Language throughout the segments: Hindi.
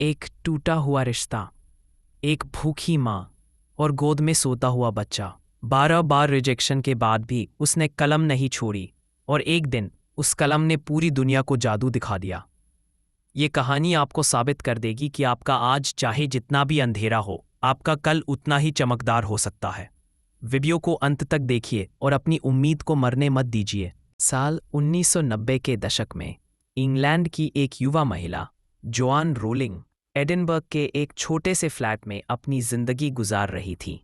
एक टूटा हुआ रिश्ता, एक भूखी माँ और गोद में सोता हुआ बच्चा। 12 बार रिजेक्शन के बाद भी उसने कलम नहीं छोड़ी और एक दिन उस कलम ने पूरी दुनिया को जादू दिखा दिया। ये कहानी आपको साबित कर देगी कि आपका आज चाहे जितना भी अंधेरा हो, आपका कल उतना ही चमकदार हो सकता है। वीडियो को अंत तक देखिए और अपनी उम्मीद को मरने मत दीजिए। साल 1990 के दशक में इंग्लैंड की एक युवा महिला जोआन रोलिंग एडिनबर्ग के एक छोटे से फ्लैट में अपनी जिंदगी गुजार रही थी।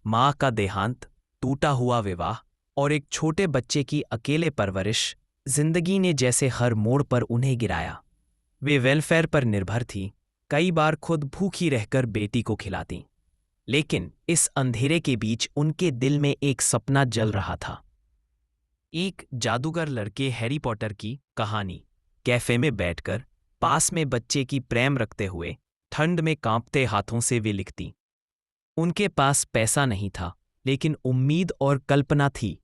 माँ का देहांत, टूटा हुआ विवाह और एक छोटे बच्चे की अकेले परवरिश जिंदगी ने जैसे हर मोड़ पर उन्हें गिराया। वे वेलफेयर पर निर्भर थीं, कई बार खुद भूखी रहकर बेटी को खिलाती। लेकिन इस अंधेरे के बीच उनके दिल में एक सपना जल रहा था। एक जादूगर लड़के हैरी पॉटर की कहानी। कैफे में बैठकर पास में बच्चे की प्रेम रखते हुए ठंड में कांपते हाथों से वे लिखती। उनके पास पैसा नहीं था, लेकिन उम्मीद और कल्पना थी,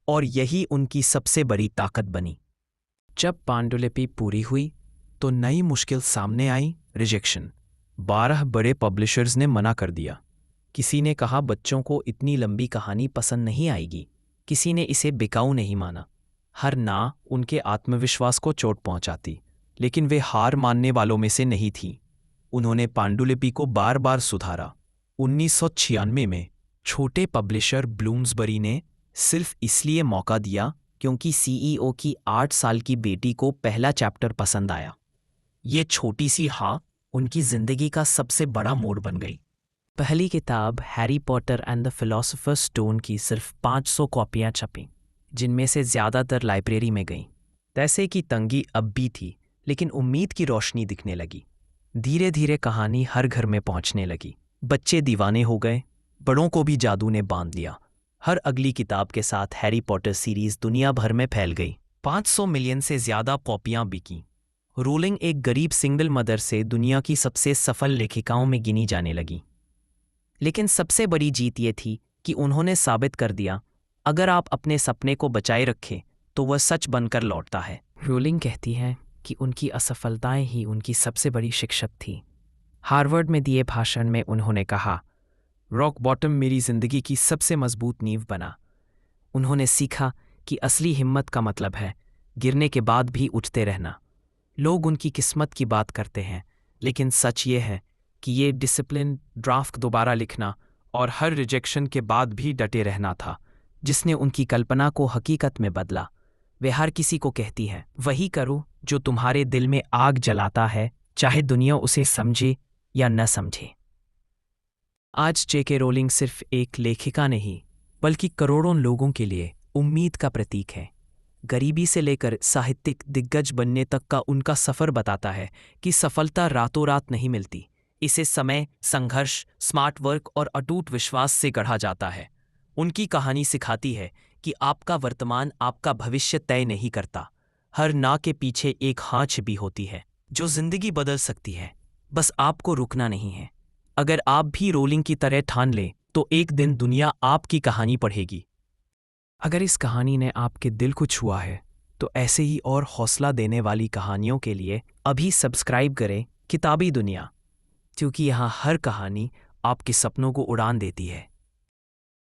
और यही उनकी सबसे बड़ी ताकत बनी। जब पांडुलिपि पूरी हुई तो नई मुश्किल सामने आई, रिजेक्शन। 12 बड़े पब्लिशर्स ने मना कर दिया। किसी ने कहा बच्चों को इतनी लंबी कहानी पसंद नहीं आएगी, किसी ने इसे बिकाऊ नहीं माना। हर ना उनके आत्मविश्वास को चोट पहुंचाती, लेकिन वे हार मानने वालों में से नहीं थी। उन्होंने पांडुलिपि को बार बार सुधारा। 1996 में छोटे पब्लिशर ब्लूम्सबरी ने सिर्फ इसलिए मौका दिया क्योंकि सीईओ की 8 साल की बेटी को पहला चैप्टर पसंद आया। ये छोटी सी हाँ उनकी जिंदगी का सबसे बड़ा मोड़ बन गई। पहली किताब Harry Potter and the philosopher's stone की सिर्फ 500 कॉपियां छपीं, जिनमें से ज़्यादातर लाइब्रेरी में गईं। पैसे की तंगी अब भी थी, लेकिन उम्मीद की रोशनी दिखने लगी। धीरे धीरे कहानी हर घर में पहुंचने लगी। बच्चे दीवाने हो गए, बड़ों को भी जादू ने बांध लिया। हर अगली किताब के साथ हैरी पॉटर सीरीज दुनिया भर में फैल गई। 500 मिलियन से ज़्यादा कॉपियां बिकीं। रोलिंग एक गरीब सिंगल मदर से दुनिया की सबसे सफल लेखिकाओं में गिनी जाने लगी। लेकिन सबसे बड़ी जीत ये थी कि उन्होंने साबित कर दिया, अगर आप अपने सपने को बचाए रखें तो वह सच बनकर लौटता है। रोलिंग कहती है कि उनकी असफलताएं ही उनकी सबसे बड़ी शिक्षक थी। हार्वर्ड में दिए भाषण में उन्होंने कहा, रॉक बॉटम मेरी जिंदगी की सबसे मजबूत नींव बना। उन्होंने सीखा कि असली हिम्मत का मतलब है गिरने के बाद भी उठते रहना। लोग उनकी किस्मत की बात करते हैं, लेकिन सच ये है कि ये डिसिप्लिन, ड्राफ्ट दोबारा लिखना और हर रिजेक्शन के बाद भी डटे रहना था, जिसने उनकी कल्पना को हकीकत में बदला। वे हर किसी को कहती है, वही करो जो तुम्हारे दिल में आग जलाता है, चाहे दुनिया उसे समझे या न समझे। आज जेके रोलिंग सिर्फ एक लेखिका नहीं, बल्कि करोड़ों लोगों के लिए उम्मीद का प्रतीक है। गरीबी से लेकर साहित्यिक दिग्गज बनने तक का उनका सफ़र बताता है कि सफलता रातों रात नहीं मिलती। इसे समय, संघर्ष, स्मार्ट वर्क और अटूट विश्वास से गढ़ा जाता है। उनकी कहानी सिखाती है कि आपका वर्तमान आपका भविष्य तय नहीं करता। हर ना के पीछे एक हाँ छिपी होती है, जो जिंदगी बदल सकती है। बस आपको रुकना नहीं है। अगर आप भी रोलिंग की तरह ठान लें, तो एक दिन दुनिया आपकी कहानी पढ़ेगी। अगर इस कहानी ने आपके दिल को छुआ है, तो ऐसे ही और हौसला देने वाली कहानियों के लिए अभी सब्सक्राइब करें किताबी दुनिया, क्योंकि यहाँ हर कहानी आपके सपनों को उड़ान देती है।